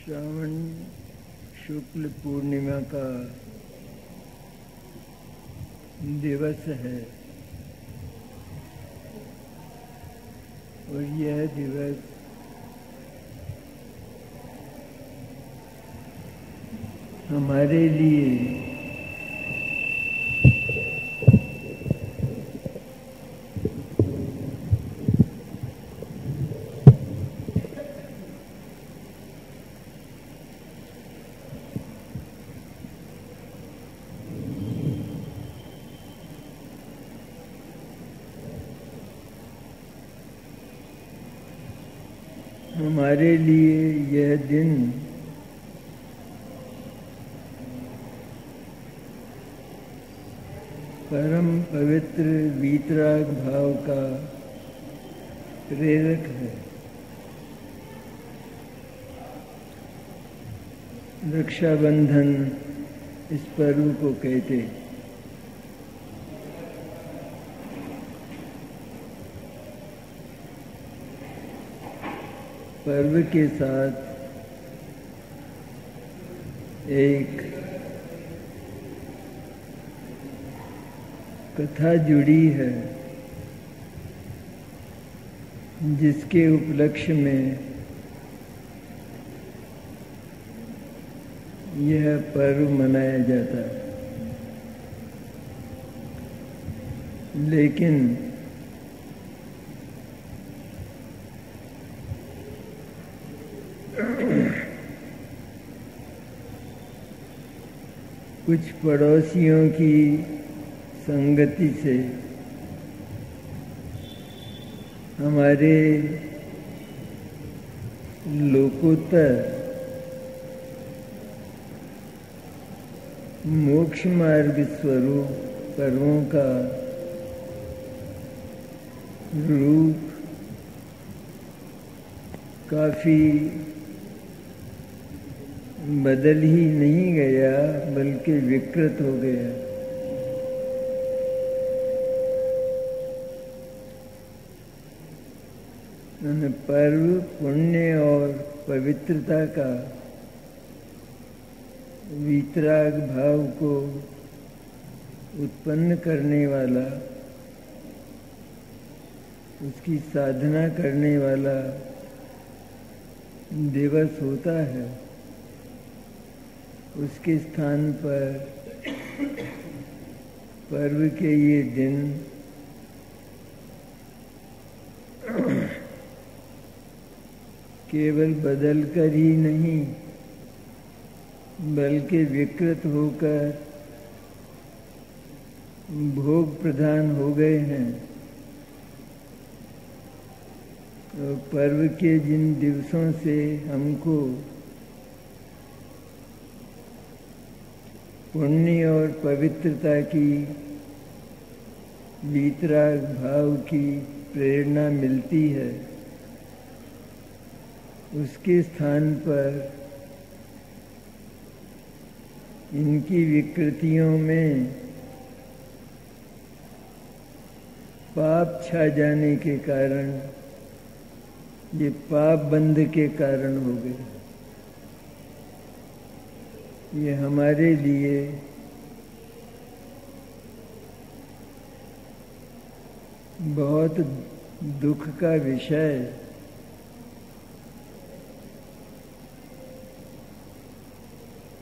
श्रावण शुक्ल पूर्णिमा का दिवस है और यह दिवस हमारे लिए यह दिन परम पवित्र वीतराग भाव का प्रेरक है। रक्षाबंधन इस पर्व को कहते। पर्व के साथ एक कथा जुड़ी है जिसके उपलक्ष्य में यह पर्व मनाया जाता है। लेकिन कुछ पड़ोसियों की संगति से हमारे लोकोत्तर मोक्ष मार्ग स्वरूप पर्वों का रूप काफी बदल ही नहीं गया बल्कि विकृत हो गया। पर्व पुण्य और पवित्रता का वीतराग भाव को उत्पन्न करने वाला, उसकी साधना करने वाला दिवस होता है। उसके स्थान पर पर्व के ये दिन केवल बदल कर ही नहीं बल्कि विकृत होकर भोग प्रधान हो गए हैं। और पर्व के जिन दिवसों से हमको पुण्य और पवित्रता की वीतराग भाव की प्रेरणा मिलती है, उसके स्थान पर इनकी विकृतियों में पाप छा जाने के कारण ये पाप बंध के कारण हो गए। ये हमारे लिए बहुत दुख का विषय,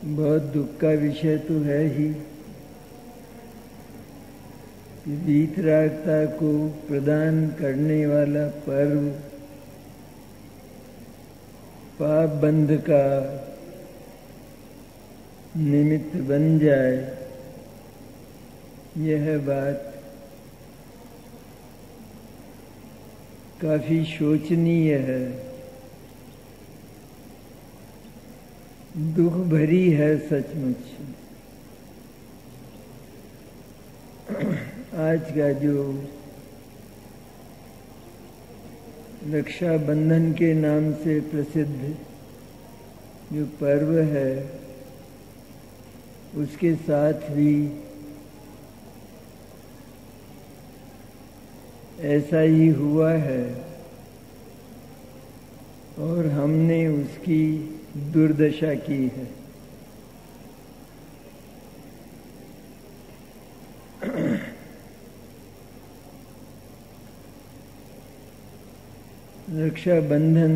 बहुत दुख का विषय तो है ही। वीतरागता को प्रदान करने वाला पर्व पाप बंध का निमित्त बन जाए, यह बात काफी शोचनीय है, दुख भरी है सचमुच। आज का जो रक्षाबंधन के नाम से प्रसिद्ध जो पर्व है, उसके साथ भी ऐसा ही हुआ है। और हमने उसकी दुर्दशा की है। रक्षाबंधन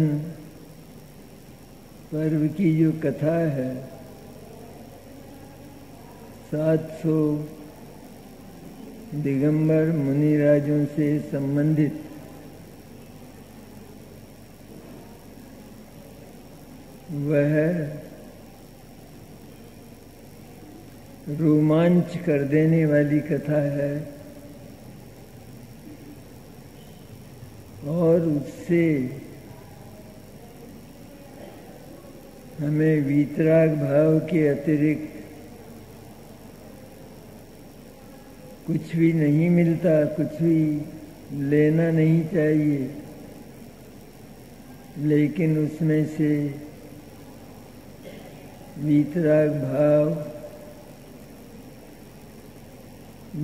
पर्व की जो कथा है 700 दिगंबर मुनिराजों से संबंधित वह रोमांच कर देने वाली कथा है और उससे हमें वीतराग भाव के अतिरिक्त कुछ भी नहीं मिलता, कुछ भी लेना नहीं चाहिए, लेकिन उसमें से वीतराग भाव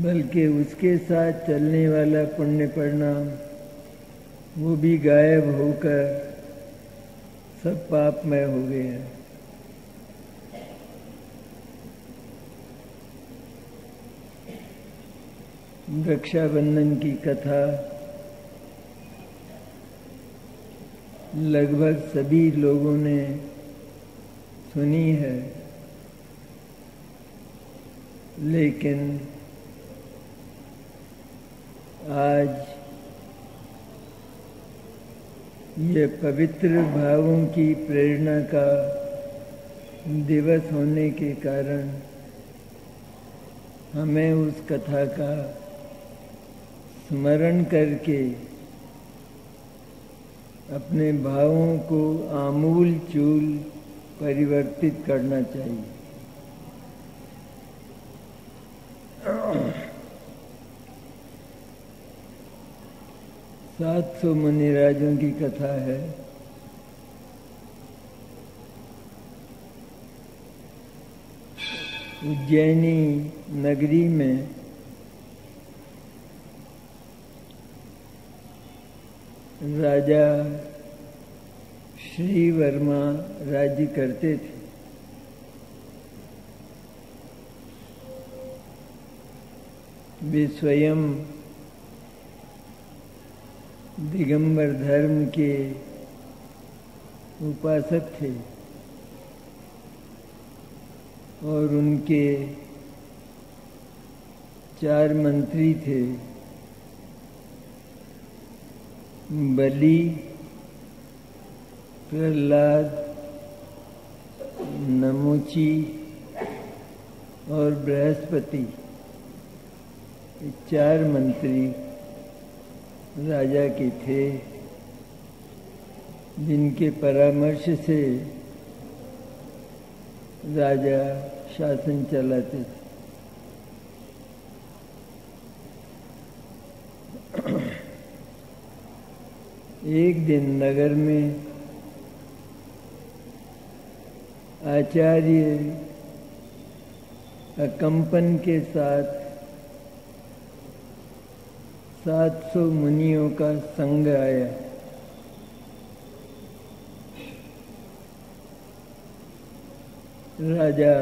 बल्कि उसके साथ चलने वाला पुण्य परिणाम वो भी गायब होकर सब पापमय हो गया। रक्षाबंधन की कथा लगभग सभी लोगों ने सुनी है, लेकिन आज ये पवित्र भावों की प्रेरणा का दिवस होने के कारण हमें उस कथा का स्मरण करके अपने भावों को आमूल चूल परिवर्तित करना चाहिए। 700 मुनिराजों की कथा है। उज्जैनी नगरी में राजा श्री वर्मा राज्य करते थे। वे स्वयं दिगंबर धर्म के उपासक थे और उनके 4 मंत्री थे, बलि, प्रहलाद, नमुची और बृहस्पति। 4 मंत्री राजा के थे, जिनके परामर्श से राजा शासन चलाते थे। एक दिन नगर में आचार्य अकंपन के साथ 700 मुनियों का संग आया। राजा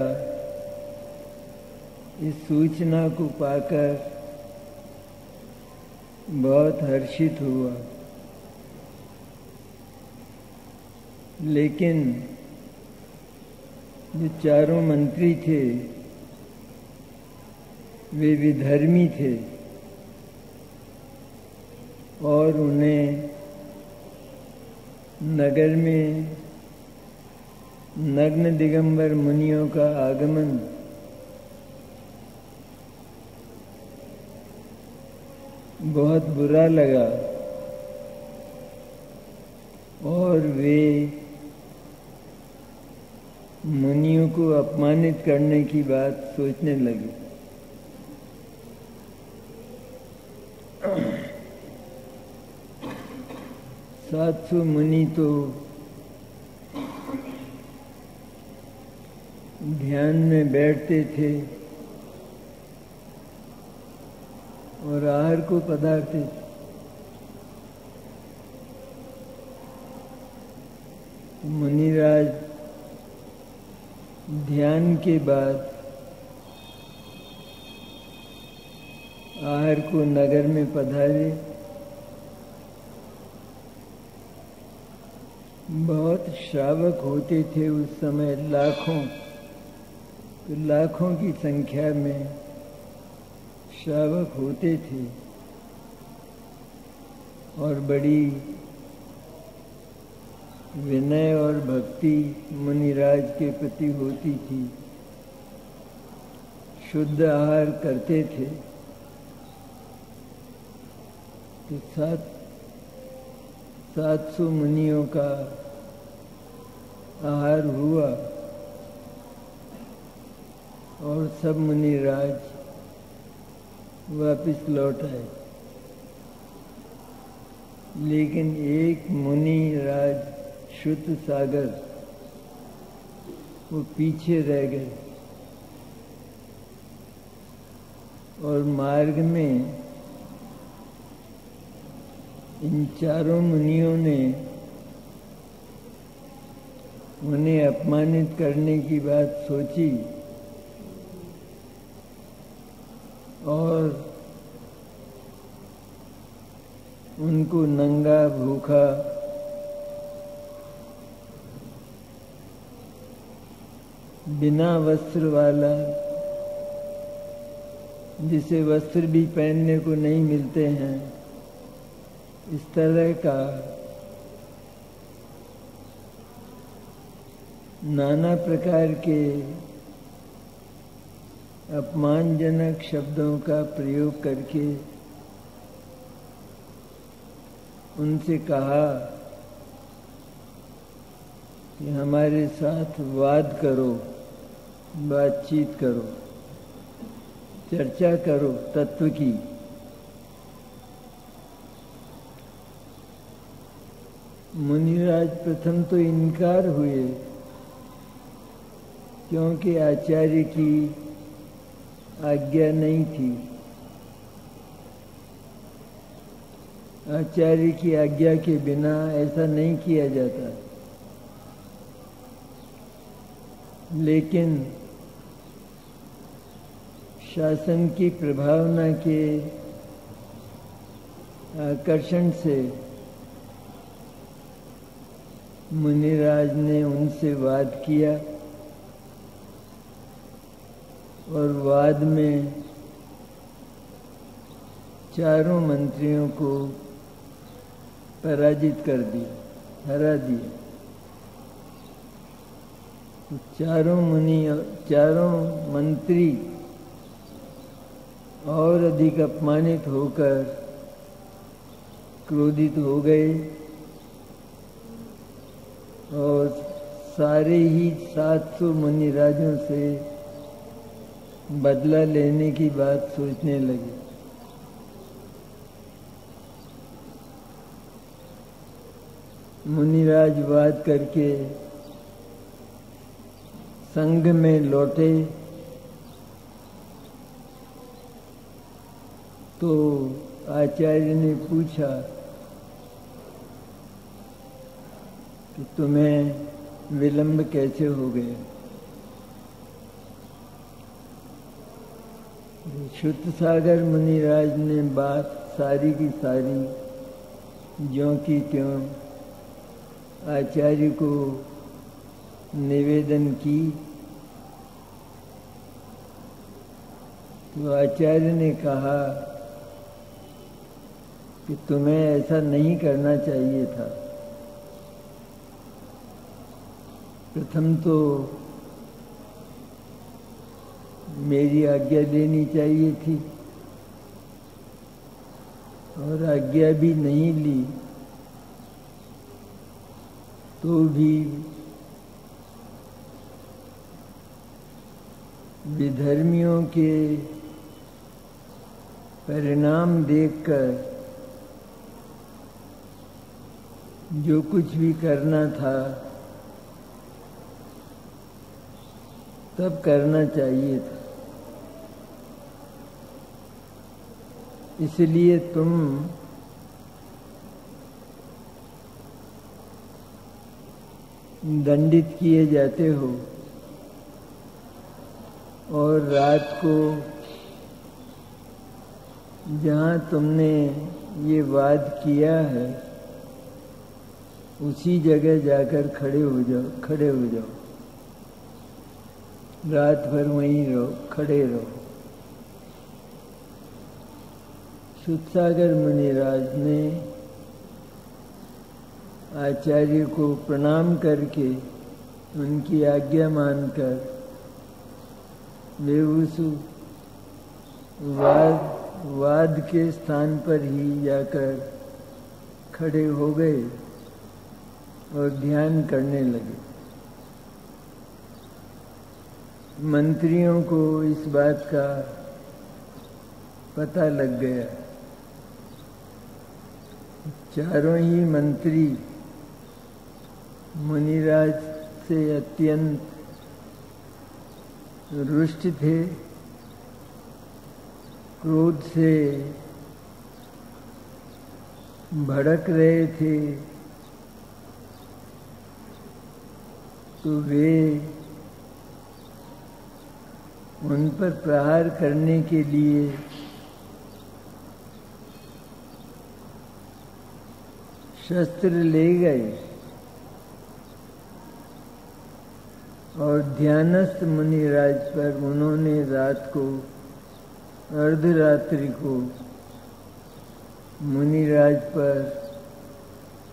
इस सूचना को पाकर बहुत हर्षित हुआ, लेकिन जो 4 मंत्री थे वे विधर्मी थे और उन्हें नगर में नग्न दिगंबर मुनियों का आगमन बहुत बुरा लगा और वे मुनियों को अपमानित करने की बात सोचने लगे। सात सौ मुनि तो ध्यान में बैठते थे और आहार को पधारते थे। मुनिराज ध्यान के बाद आहार को नगर में पधारे। बहुत श्रावक होते थे उस समय, लाखों की संख्या में श्रावक होते थे और बड़ी विनय और भक्ति मुनिराज के प्रति होती थी। शुद्ध आहार करते थे। तो 700 मुनियों का आहार हुआ और सब मुनिराज वापस लौट आए। लेकिन एक मुनिराज शुद्ध सागर वो पीछे रह गए और मार्ग में इन चारों मुनियों ने उन्हें अपमानित करने की बात सोची और उनको नंगा भूखा बिना वस्त्र वाला, जिसे वस्त्र भी पहनने को नहीं मिलते हैं, इस तरह का नाना प्रकार के अपमानजनक शब्दों का प्रयोग करके उनसे कहा कि हमारे साथ वाद करो, बातचीत करो, चर्चा करो तत्व की। मुनिराज प्रथम तो इनकार हुए, क्योंकि आचार्य की आज्ञा नहीं थी। आचार्य की आज्ञा के बिना ऐसा नहीं किया जाता। लेकिन शासन की प्रभावना के आकर्षण से मुनिराज ने उनसे वाद किया और वाद में चारों मंत्रियों को पराजित कर दिया, हरा दिया। तो चारों मंत्री और अधिक अपमानित होकर क्रोधित हो गए और सारे ही 700 मुनिराजों से बदला लेने की बात सोचने लगे। मुनिराज वाद करके संघ में लौटे तो आचार्य ने पूछा कि तुम्हें विलंब कैसे हो गया। शुद्ध सागर मुनिराज ने बात सारी की सारी ज्यों की त्यों आचार्य को निवेदन की। तो आचार्य ने कहा कि तुम्हें ऐसा नहीं करना चाहिए था। प्रथम तो मेरी आज्ञा लेनी चाहिए थी और आज्ञा भी नहीं ली तो भी विधर्मियों के परिणाम देखकर जो कुछ भी करना था तब करना चाहिए था। इसलिए तुम दंडित किए जाते हो और रात को जहाँ तुमने ये वाद किया है उसी जगह जाकर खड़े हो जाओ। रात भर वहीं रहो, खड़े रहो। सुतसागर मुनिराज ने आचार्य को प्रणाम करके उनकी आज्ञा मानकर वे उस वाद के स्थान पर ही जाकर खड़े हो गए और ध्यान करने लगे। मंत्रियों को इस बात का पता लग गया। चारों ही मंत्री मुनिराज से अत्यंत रुष्ट थे, क्रोध से भड़क रहे थे। तो वे उन पर प्रहार करने के लिए शस्त्र ले गए और ध्यानस्थ मुनिराज पर उन्होंने रात को अर्धरात्रि को मुनिराज पर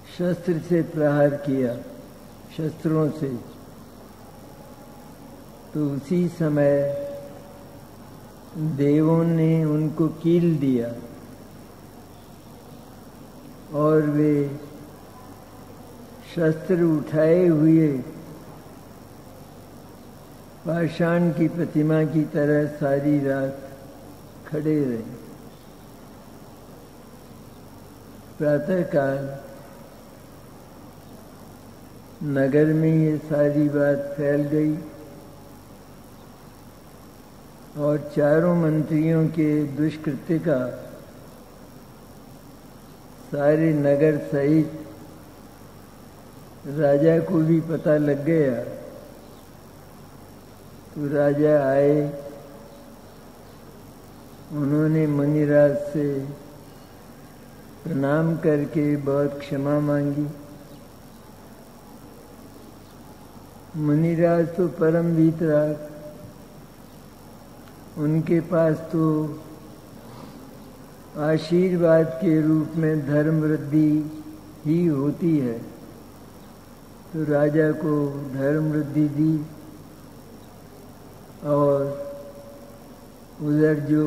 शस्त्र से प्रहार किया, शस्त्रों से। तो उसी समय देवों ने उनको कील दिया और वे शस्त्र उठाए हुए पाषाण की प्रतिमा की तरह सारी रात खड़े रहे। प्रातःकाल नगर में ये सारी बात फैल गई और चारों मंत्रियों के दुष्कृत्य का सारे नगर सहित राजा को भी पता लग गया। तो राजा आए, उन्होंने मुनिराज से प्रणाम करके बहुत क्षमा मांगी। मुनिराज तो परम वीतराग, उनके पास तो आशीर्वाद के रूप में धर्म वृद्धि ही होती है। तो राजा को धर्म वृद्धि दी और उधर जो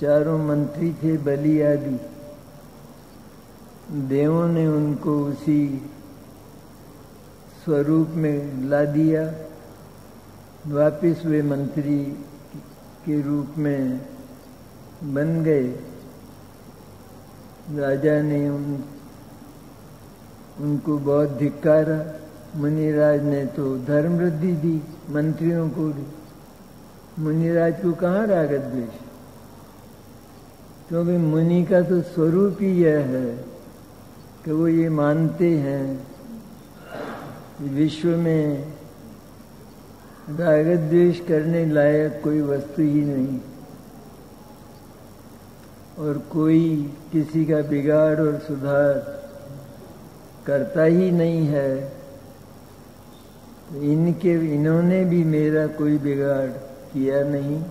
चारों मंत्री थे बलि आदि, देवों ने उनको उसी स्वरूप में ला दिया। वापिस वे मंत्री के रूप में बन गए। राजा ने उनको बहुत धिक्कारा। मुनिराज ने तो धर्म वृद्धि दी, मंत्रियों को दी। मुनिराज को कहाँ रागत द्वेष, क्योंकि मुनि का तो स्वरूप ही यह है कि वो ये मानते हैं विश्व में रागत द्वेष करने लायक कोई वस्तु ही नहीं और कोई किसी का बिगाड़ और सुधार करता ही नहीं है। इन्होंने भी मेरा कोई बिगाड़ किया नहीं।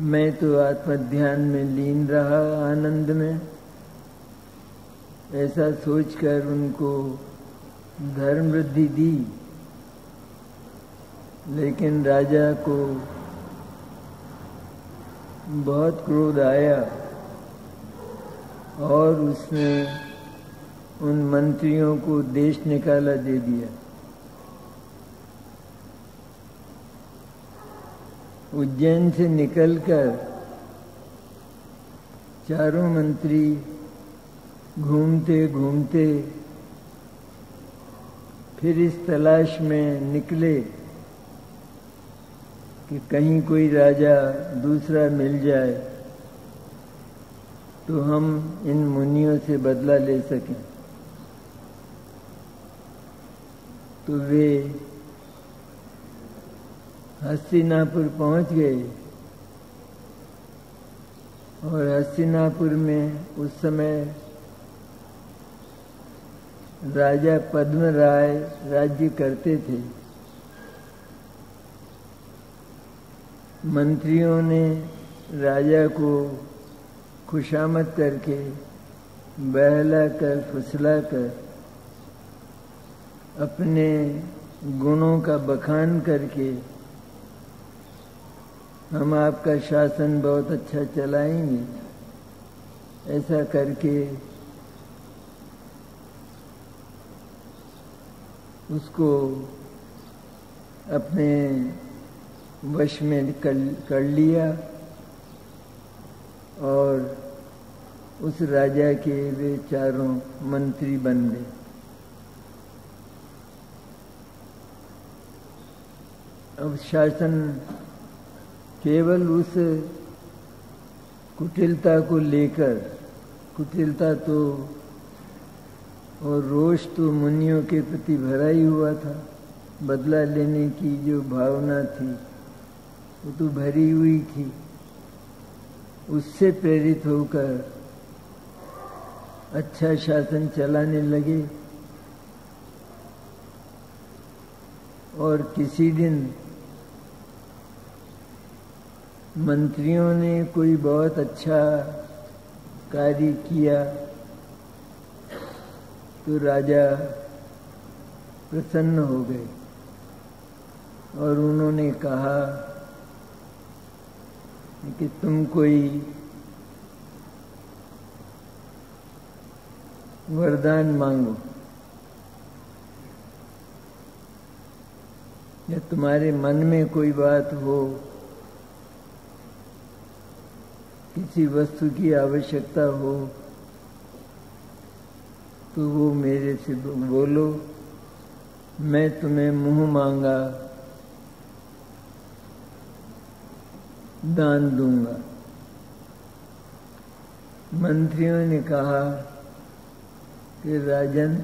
मैं तो आत्मध्यान में लीन रहा, आनंद में। ऐसा सोचकर उनको धर्म वृद्धि दी। लेकिन राजा को बहुत क्रोध आया और उसने उन मंत्रियों को देश निकाला दे दिया। उज्जैन से निकलकर चारों मंत्री घूमते घूमते फिर इस तलाश में निकले कि कहीं कोई राजा दूसरा मिल जाए तो हम इन मुनियों से बदला ले सकें। तो वे हस्तिनापुर पहुंच गए और हस्तिनापुर में उस समय राजा पद्मराय राज्य करते थे। मंत्रियों ने राजा को खुशामद करके बहला कर फुसला कर अपने गुणों का बखान करके हम आपका शासन बहुत अच्छा चलाएंगे, ऐसा करके उसको अपने वश में कर लिया और उस राजा के वे चारों मंत्री बन गए। अब शासन केवल उस कुटिलता को लेकर, कुटिलता तो और रोष तो मुनियों के प्रति भरा ही हुआ था, बदला लेने की जो भावना थी वो तो भरी हुई थी। उससे प्रेरित होकर अच्छा शासन चलाने लगे और किसी दिन मंत्रियों ने कोई बहुत अच्छा कार्य किया तो राजा प्रसन्न हो गए और उन्होंने कहा कि तुम कोई वरदान मांगो या तुम्हारे मन में कोई बात हो, किसी वस्तु की आवश्यकता हो तो वो मेरे से बोलो, मैं तुम्हें मुंह मांगा दान दूंगा। मंत्रियों ने कहा कि राजन,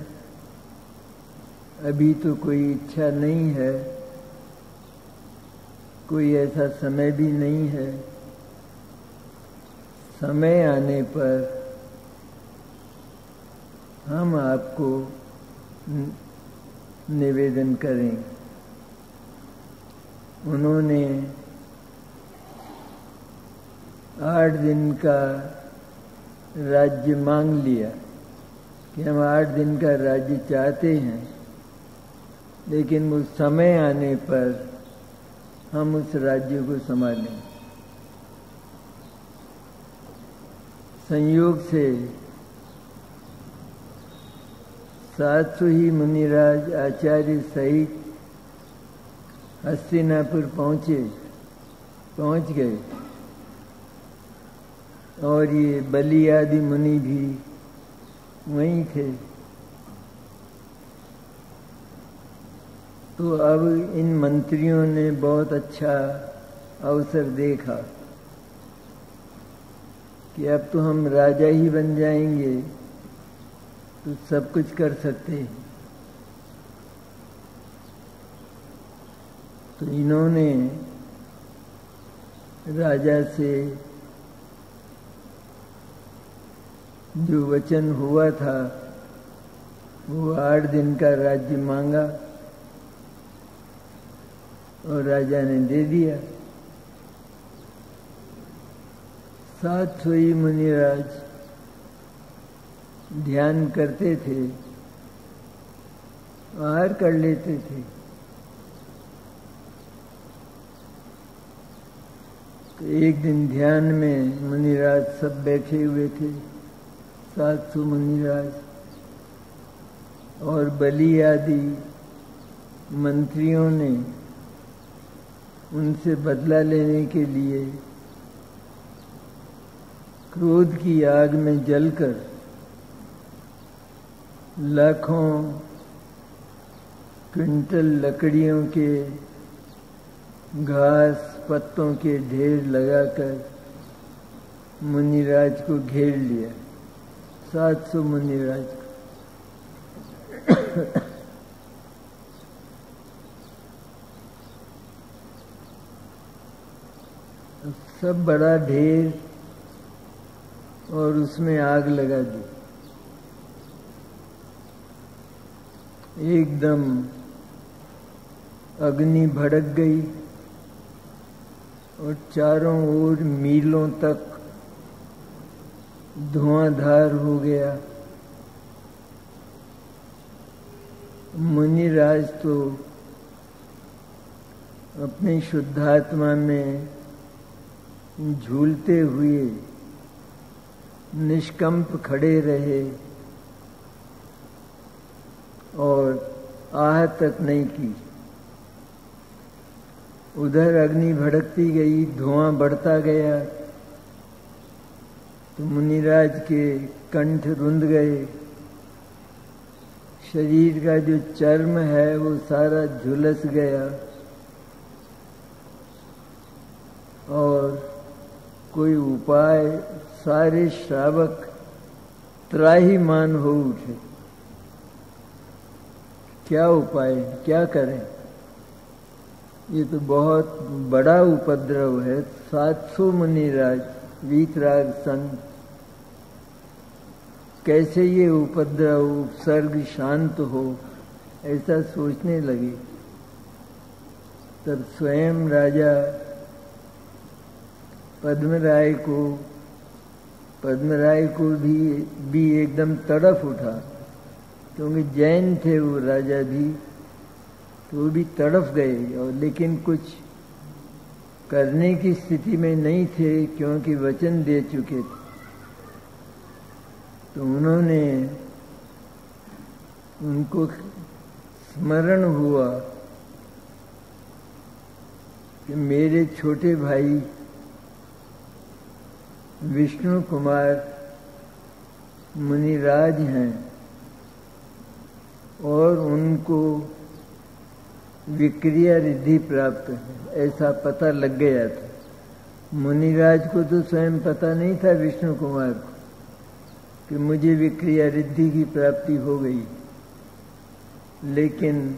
अभी तो कोई इच्छा नहीं है, कोई ऐसा समय भी नहीं है, समय आने पर हम आपको निवेदन करेंगे। उन्होंने 8 दिन का राज्य मांग लिया कि हम 8 दिन का राज्य चाहते हैं, लेकिन उस समय आने पर हम उस राज्य को संभालें। संयोग से 700 ही मुनिराज आचार्य सहित हस्तिनापुर पहुंच गए और ये बलि आदि मुनि भी वहीं थे। तो अब इन मंत्रियों ने बहुत अच्छा अवसर देखा कि अब तो हम राजा ही बन जाएंगे तो सब कुछ कर सकते हैं। तो इन्होंने राजा से जो वचन हुआ था वो 8 दिन का राज्य मांगा और राजा ने दे दिया। 700 ही मुनिराज ध्यान करते थे, आहार कर लेते थे। तो एक दिन ध्यान में मुनिराज सब बैठे हुए थे, 700 मुनिराज और बलि आदि मंत्रियों ने उनसे बदला लेने के लिए क्रोध की आग में जलकर लाखों क्विंटल लकड़ियों के घास पत्तों के ढेर लगाकर मुनिराज को घेर लिया, 700 मुनिराज को। सब बड़ा ढेर और उसमें आग लगा दी। एकदम अग्नि भड़क गई और चारों ओर मीलों तक धुआंधार हो गया। मुनिराज तो अपनी शुद्धात्मा में झूलते हुए निष्कंप खड़े रहे और आह तक नहीं की। उधर अग्नि भड़कती गई, धुआं बढ़ता गया तो मुनिराज के कंठ रुंध गए। शरीर का जो चर्म है वो सारा झुलस गया और कोई उपाय, सारे श्रावक त्राहिमाम हो उठे। क्या उपाय, क्या करें? ये तो बहुत बड़ा उपद्रव है। 700 मुनिराज, वीतराग संत, कैसे ये उपद्रव उपसर्ग शांत हो, ऐसा सोचने लगे। तब स्वयं राजा पद्मराय को भी एकदम तड़फ उठा, क्योंकि जैन थे वो राजा भी, तो वो भी तड़फ गए और लेकिन कुछ करने की स्थिति में नहीं थे, क्योंकि वचन दे चुके थे। तो उन्होंने, उनको स्मरण हुआ कि मेरे छोटे भाई विष्णु कुमार मुनिराज हैं और उनको विक्रिया रिद्धि प्राप्त है, ऐसा पता लग गया था। मुनिराज को तो स्वयं पता नहीं था, विष्णु कुमार को, कि मुझे विक्रिया रिद्धि की प्राप्ति हो गई। लेकिन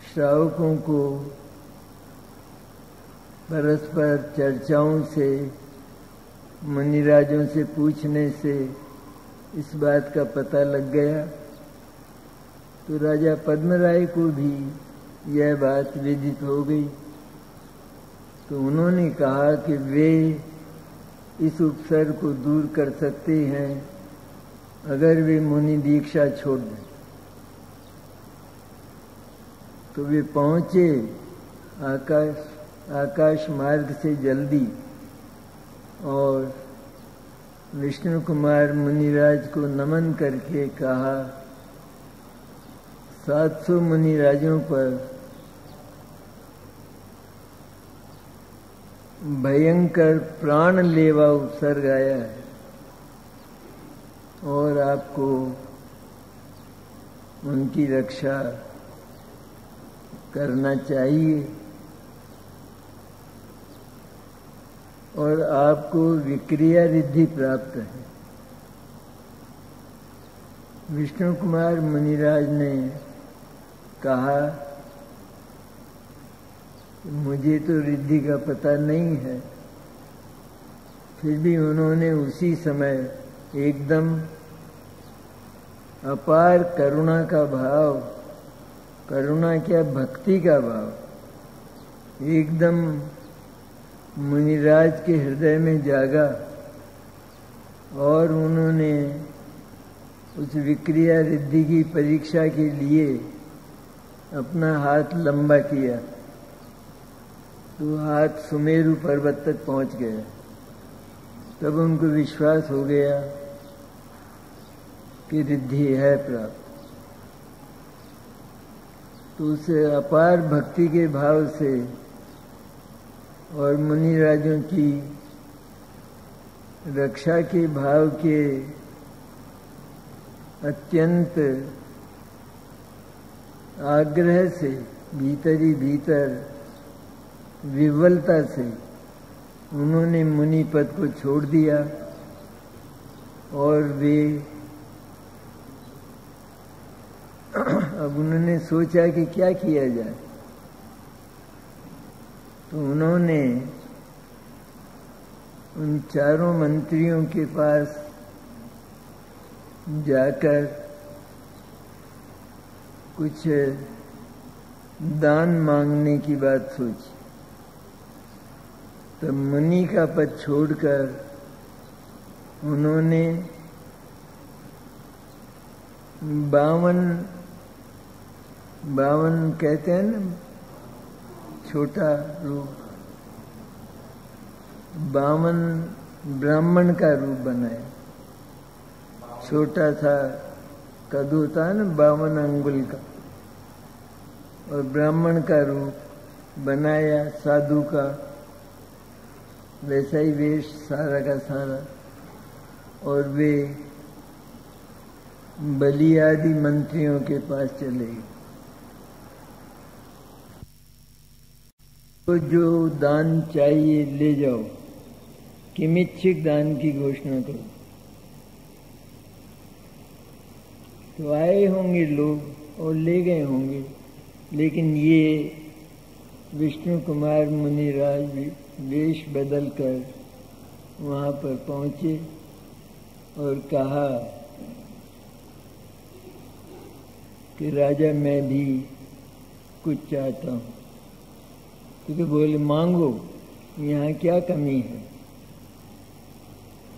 श्रावकों को परस्पर चर्चाओं से, मुनिराजों से पूछने से इस बात का पता लग गया। तो राजा पद्मराय को भी यह बात विदित हो गई। तो उन्होंने कहा कि वे इस उपसर्ग को दूर कर सकते हैं अगर वे मुनि दीक्षा छोड़ दें। तो वे पहुंचे आकाश मार्ग से जल्दी और विष्णु कुमार मुनिराज को नमन करके कहा, 700 मुनिराजों पर भयंकर प्राण लेवा उपसर्ग आया है और आपको उनकी रक्षा करना चाहिए और आपको विक्रिया रिद्धि प्राप्त है। विष्णु कुमार मुनिराज ने कहा, मुझे तो रिद्धि का पता नहीं है। फिर भी उन्होंने उसी समय एकदम अपार करुणा का भाव, करुणा क्या भक्ति का भाव एकदम मुनिराज के हृदय में जागा और उन्होंने उस विक्रिया रिद्धि की परीक्षा के लिए अपना हाथ लंबा किया तो हाथ सुमेरु पर्वत तक पहुंच गया। तब उनको विश्वास हो गया कि रिद्धि है प्राप्त। तो उस अपार भक्ति के भाव से और मुनिराजों की रक्षा के भाव के अत्यंत आग्रह से, भीतर ही भीतर विवलता से उन्होंने मुनि पद को छोड़ दिया और वे अब उन्होंने सोचा कि क्या किया जाए। तो उन्होंने उन चारों मंत्रियों के पास जाकर कुछ दान मांगने की बात सोची। तो मुनि का पद छोड़कर उन्होंने 52 कहते हैं ना, छोटा रूप, 52 ब्राह्मण का रूप बनाया। छोटा सा कद होता है ना 52 अंगुल का, और ब्राह्मण का रूप बनाया, साधु का वैसा ही वेश सारा का सारा। और वे बलि आदि मंत्रियों के पास चले गए। तो जो दान चाहिए ले जाओ, किमिच्छिक दान की घोषणा करो। तो आए होंगे लोग और ले गए होंगे, लेकिन ये विष्णु कुमार मुनिराज वेश बदलकर वहाँ पर पहुँचे और कहा कि राजा मैं भी कुछ चाहता हूँ। क्योंकि बोले मांगो, यहाँ क्या कमी है।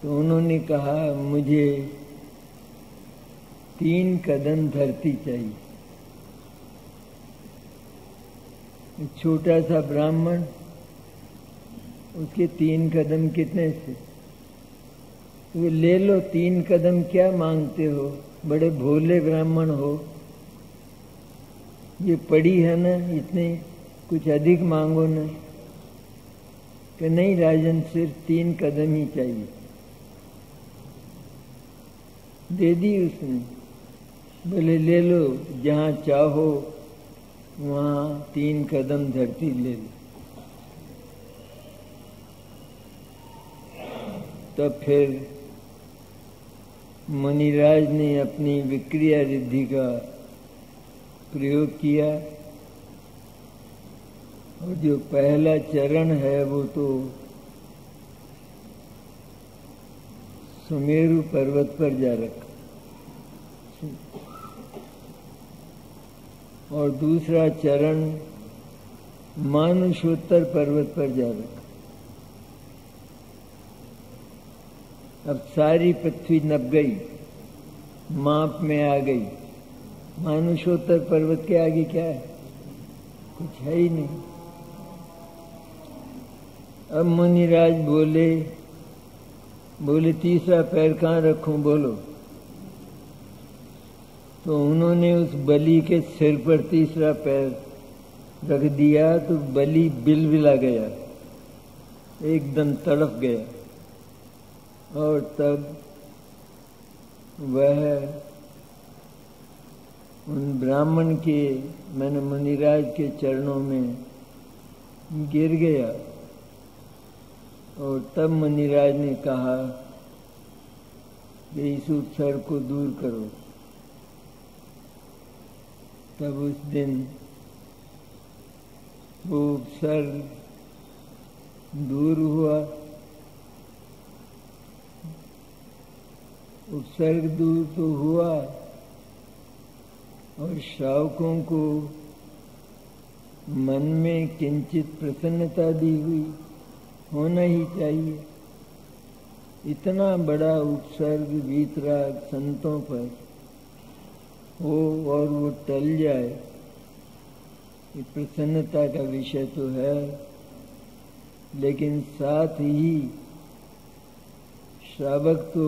तो उन्होंने कहा मुझे 3 कदम धरती चाहिए। छोटा सा ब्राह्मण, उसके 3 कदम कितने से? तो ले लो 3 कदम, क्या मांगते हो, बड़े भोले ब्राह्मण हो, ये पड़ी है ना, इतने कुछ अधिक मांगो ना। कि नहीं राजन, सिर्फ 3 कदम ही चाहिए। दे दी उसने। बोले ले लो, जहाँ चाहो वहाँ 3 कदम धरती ले लो। तब फिर मुनिराज ने अपनी विक्रिया रिद्धि का प्रयोग किया, और जो पहला चरण है वो तो सुमेरु पर्वत पर जा रखा, और दूसरा चरण मानुषोत्तर पर्वत पर जा रखा। अब सारी पृथ्वी नप गई, माप में आ गई। मानुषोत्तर पर्वत के आगे क्या है? कुछ है ही नहीं। अब मुनिराज बोले तीसरा पैर कहाँ रखूं, बोलो। तो उन्होंने उस बलि के सिर पर तीसरा पैर रख दिया, तो बलि बिलबिला गया, एकदम तड़प गया। और तब वह उन ब्राह्मण के, मैंने मुनिराज के चरणों में गिर गया। और तब मुनिराज ने कहा कि इस उपसर्ग को दूर करो। तब उस दिन वो उपसर्ग दूर हुआ। उपसर्ग दूर तो हुआ, और श्रावकों को मन में किंचित प्रसन्नता भी हुई। होना ही चाहिए। इतना बड़ा उपसर्ग वीतराग संतों पर हो और वो टल जाए, ये प्रसन्नता का विषय तो है। लेकिन साथ ही श्रावक तो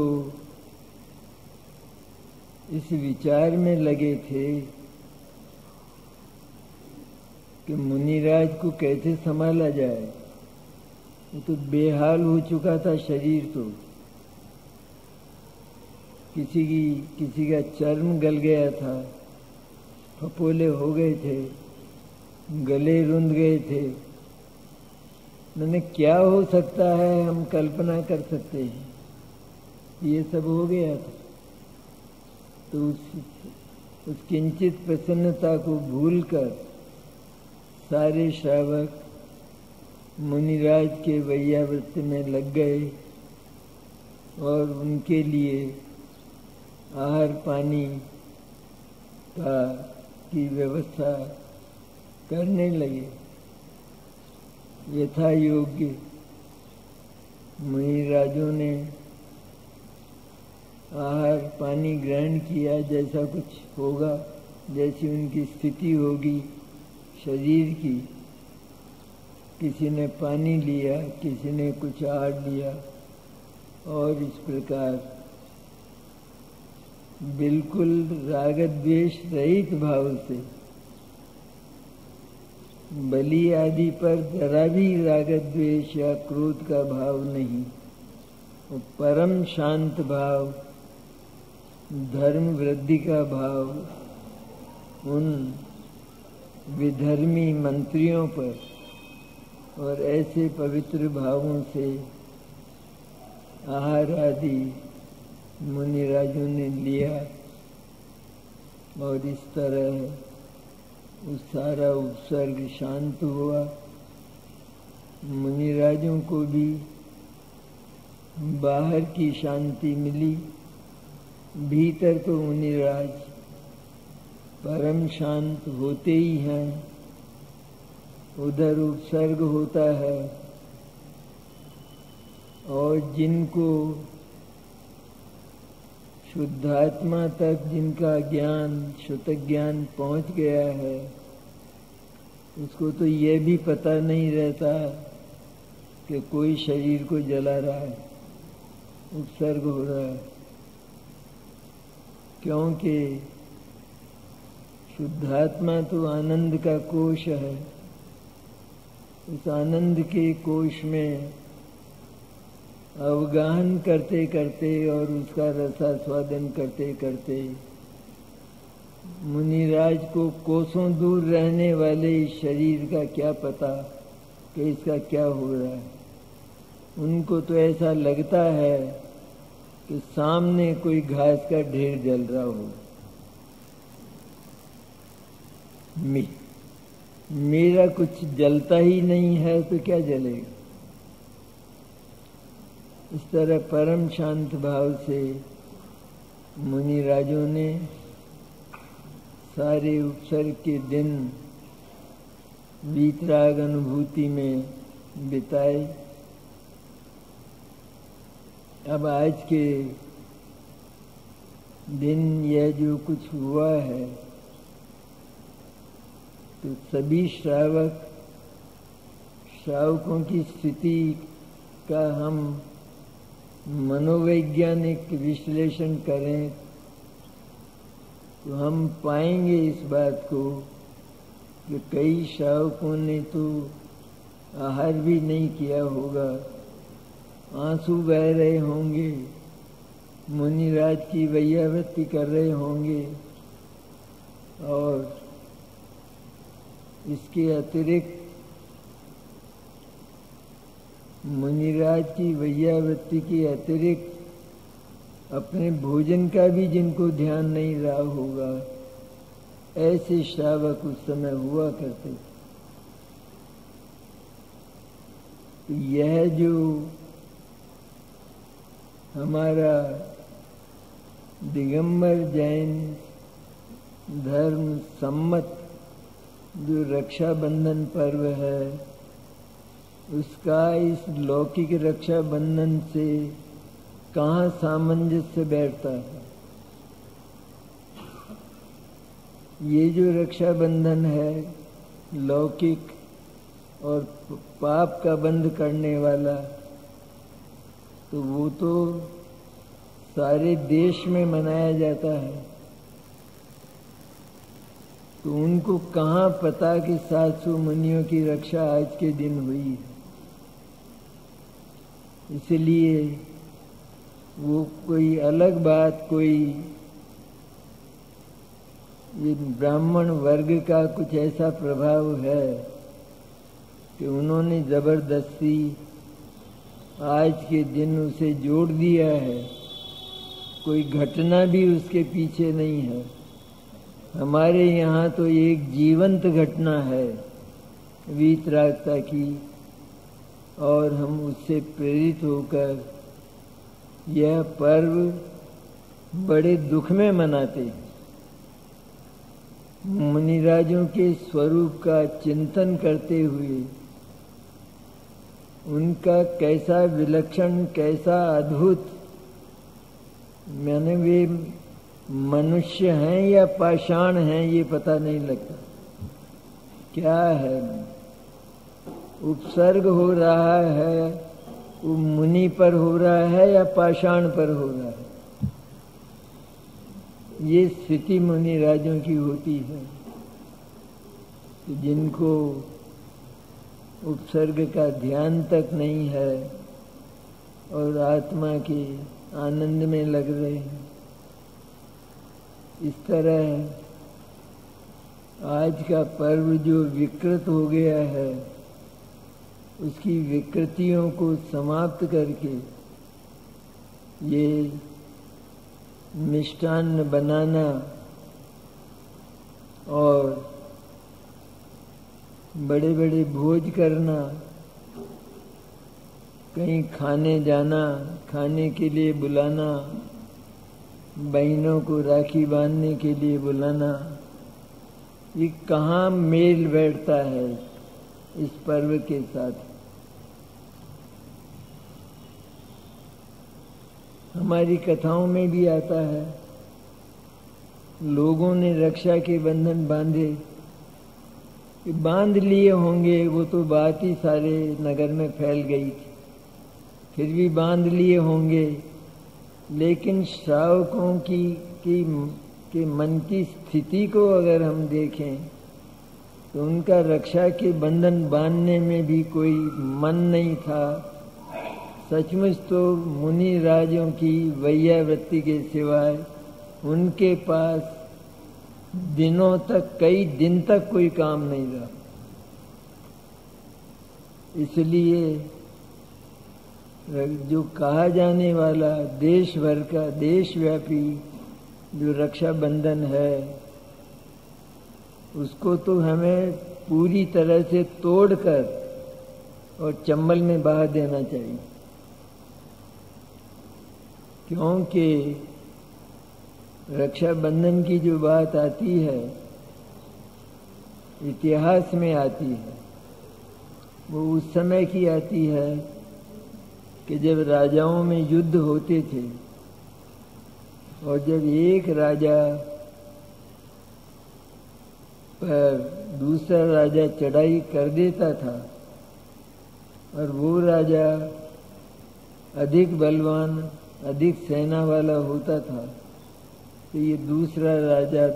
इस विचार में लगे थे कि मुनिराज को कैसे संभाला जाए। वो तो बेहाल हो चुका था शरीर, तो किसी का चर्म गल गया था, फपोले हो गए थे, गले रुंध गए थे। मैंने क्या हो सकता है, हम कल्पना कर सकते हैं, ये सब हो गया था। तो उस किंचित प्रसन्नता को भूलकर सारे श्रावक मुनिराज के वैयावृत्ति में लग गए और उनके लिए आहार पानी की व्यवस्था करने लगे। यथा योग्य मुनिराजों ने आहार पानी ग्रहण किया, जैसा कुछ होगा, जैसी उनकी स्थिति होगी शरीर की। किसी ने पानी लिया, किसी ने कुछ आहार लिया, और इस प्रकार बिल्कुल राग द्वेष रहित भाव से, बलि आदि पर जरा भी राग द्वेष या क्रोध का भाव नहीं, वो परम शांत भाव, धर्म वृद्धि का भाव उन विधर्मी मंत्रियों पर और ऐसे पवित्र भावों से आहार आदि मुनिराजों ने लिया, और इस तरह उस सारा उपसर्ग शांत हुआ। मुनिराजों को भी बाहर की शांति मिली, भीतर तो मुनिराज परम शांत होते ही हैं, उधर उपसर्ग होता है। और जिनको शुद्धात्मा तक जिनका ज्ञान, शुद्ध ज्ञान पहुंच गया है, उसको तो ये भी पता नहीं रहता कि कोई शरीर को जला रहा है, उपसर्ग हो रहा है, क्योंकि शुद्धात्मा तो आनंद का कोश है। उस आनंद के कोश में अवगाहन करते करते और उसका रसास्वादन करते करते मुनिराज को कोसों दूर रहने वाले इस शरीर का क्या पता कि इसका क्या हो रहा है। उनको तो ऐसा लगता है कि सामने कोई घास का ढेर जल रहा हो। मेरा कुछ जलता ही नहीं है तो क्या जलेगा। इस तरह परम शांत भाव से मुनिराजों ने सारे उपसर्ग के दिन वीतराग अनुभूति में बिताए। अब आज के दिन यह जो कुछ हुआ है, तो सभी श्रावकों की स्थिति का हम मनोवैज्ञानिक विश्लेषण करें तो हम पाएंगे इस बात को कि कई श्रावकों ने तो आहार भी नहीं किया होगा, आंसू बह रहे होंगे, मुनिराज की वैयावृत्ति कर रहे होंगे, और इसके अतिरिक्त मुनिराज की वैयावृत्ति के अतिरिक्त अपने भोजन का भी जिनको ध्यान नहीं रहा होगा, ऐसे श्रावक उस समय हुआ करते थे। तो यह जो हमारा दिगंबर जैन धर्म सम्मत जो रक्षाबंधन पर्व है, उसका इस लौकिक रक्षाबंधन से कहाँ सामंजस्य बैठता है। ये जो रक्षाबंधन है लौकिक और पाप का बंध करने वाला, तो वो तो सारे देश में मनाया जाता है। तो उनको कहाँ पता कि 700 मुनियों की रक्षा आज के दिन हुई है। इसलिए वो कोई अलग बात, कोई ये ब्राह्मण वर्ग का कुछ ऐसा प्रभाव है कि उन्होंने जबरदस्ती आज के दिन उसे जोड़ दिया है। कोई घटना भी उसके पीछे नहीं है। हमारे यहाँ तो एक जीवंत घटना है वीतरागता की, और हम उससे प्रेरित होकर यह पर्व बड़े दुख में मनाते हैं। मुनिराजों के स्वरूप का चिंतन करते हुए उनका कैसा विलक्षण, कैसा अद्भुत, मैंने वे मनुष्य हैं या पाषाण हैं ये पता नहीं लगता। क्या है, उपसर्ग हो रहा है, वो मुनि पर हो रहा है या पाषाण पर हो रहा है। ये स्थिति मुनि राजों की होती है कि जिनको उपसर्ग का ध्यान तक नहीं है और आत्मा के आनंद में लग रहे हैं। इस तरह आज का पर्व जो विकृत हो गया है, उसकी विकृतियों को समाप्त करके ये मिष्टान्न बनाना और बड़े बड़े भोज करना, कहीं खाने जाना, खाने के लिए बुलाना, बहनों को राखी बांधने के लिए बुलाना, ये कहाँ मेल बैठता है इस पर्व के साथ। हमारी कथाओं में भी आता है, लोगों ने रक्षा के बंधन बांधे, बांध लिए होंगे, वो तो बात ही सारे नगर में फैल गई थी, फिर भी बांध लिए होंगे, लेकिन श्रावकों के मन की स्थिति को अगर हम देखें तो उनका रक्षा के बंधन बांधने में भी कोई मन नहीं था। सचमुच तो मुनि राजों की वैयावृत्ति के सिवाय उनके पास दिनों तक, कई दिन तक कोई काम नहीं रहा। इसलिए जो कहा जाने वाला देश भर का, देशव्यापी जो रक्षाबंधन है, उसको तो हमें पूरी तरह से तोड़कर और चंबल में बहा देना चाहिए, क्योंकि रक्षाबंधन की जो बात आती है इतिहास में आती है, वो उस समय की आती है कि जब राजाओं में युद्ध होते थे और जब एक राजा पर दूसरा राजा चढ़ाई कर देता था और वो राजा अधिक बलवान, अधिक सेना वाला होता था, तो ये दूसरा राजा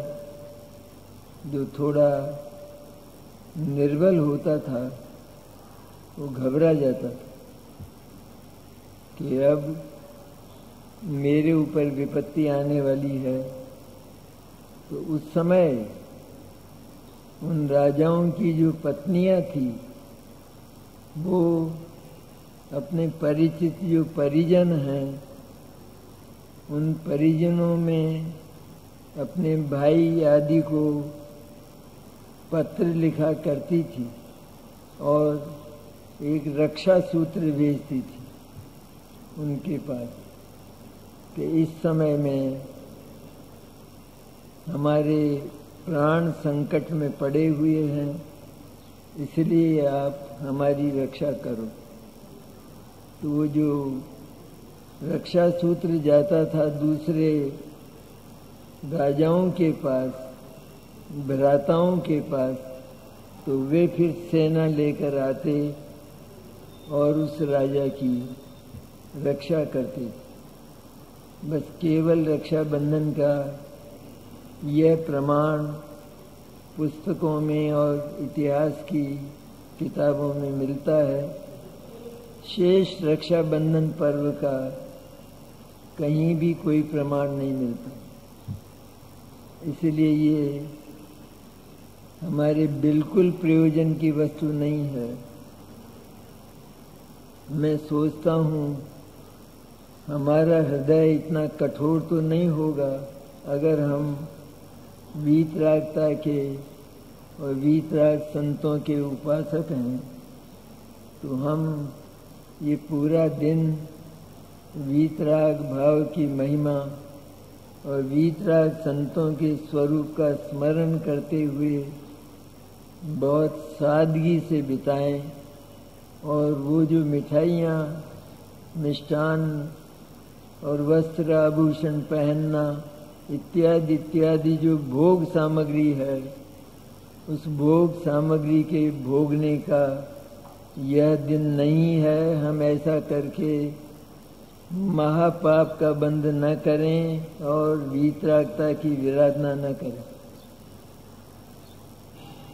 जो थोड़ा निर्बल होता था वो घबरा जाता था कि अब मेरे ऊपर विपत्ति आने वाली है। तो उस समय उन राजाओं की जो पत्नियां थी वो अपने परिचित जो परिजन हैं उन परिजनों में अपने भाई आदि को पत्र लिखा करती थी और एक रक्षा सूत्र भेजती थी उनके पास कि इस समय में हमारे प्राण संकट में पड़े हुए हैं, इसलिए आप हमारी रक्षा करो। तो वो जो रक्षा सूत्र जाता था दूसरे राजाओं के पास, भ्राताओं के पास, तो वे फिर सेना लेकर आते और उस राजा की रक्षा करते थे। बस केवल रक्षाबंधन का यह प्रमाण पुस्तकों में और इतिहास की किताबों में मिलता है। शेष रक्षाबंधन पर्व का कहीं भी कोई प्रमाण नहीं मिलता। इसलिए ये हमारे बिल्कुल प्रयोजन की वस्तु नहीं है। मैं सोचता हूँ हमारा हृदय इतना कठोर तो नहीं होगा अगर हम वीतरागता के और वीतराग संतों के उपासक हैं, तो हम ये पूरा दिन वीतराग भाव की महिमा और वीतराग संतों के स्वरूप का स्मरण करते हुए बहुत सादगी से बिताएं। और वो जो मिठाइयाँ, मिष्टान और वस्त्र आभूषण पहनना इत्यादि इत्यादि जो भोग सामग्री है, उस भोग सामग्री के भोगने का यह दिन नहीं है। हम ऐसा करके महापाप का बंध न करें और वीतरागता की विराधना न करें।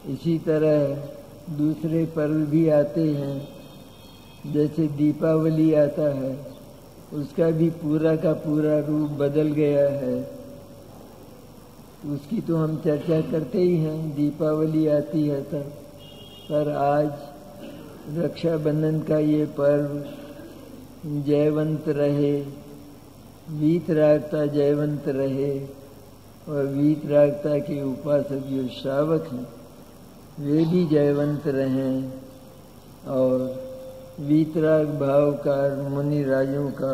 इसी तरह दूसरे पर्व भी आते हैं, जैसे दीपावली आता है, उसका भी पूरा का पूरा रूप बदल गया है। उसकी तो हम चर्चा करते ही हैं, दीपावली आती है तब। पर आज रक्षाबंधन का ये पर्व जयवंत रहे, वीतरागता जयवंत रहे और वीतरागता के उपासक जो श्रावक हैं वे भी जयवंत रहें और वीतराग भाव का मुनि राजों का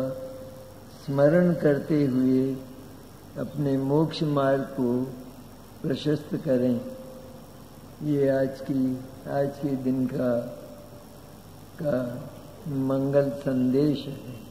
स्मरण करते हुए अपने मोक्ष मार्ग को प्रशस्त करें। ये आज के दिन का मंगल संदेश है।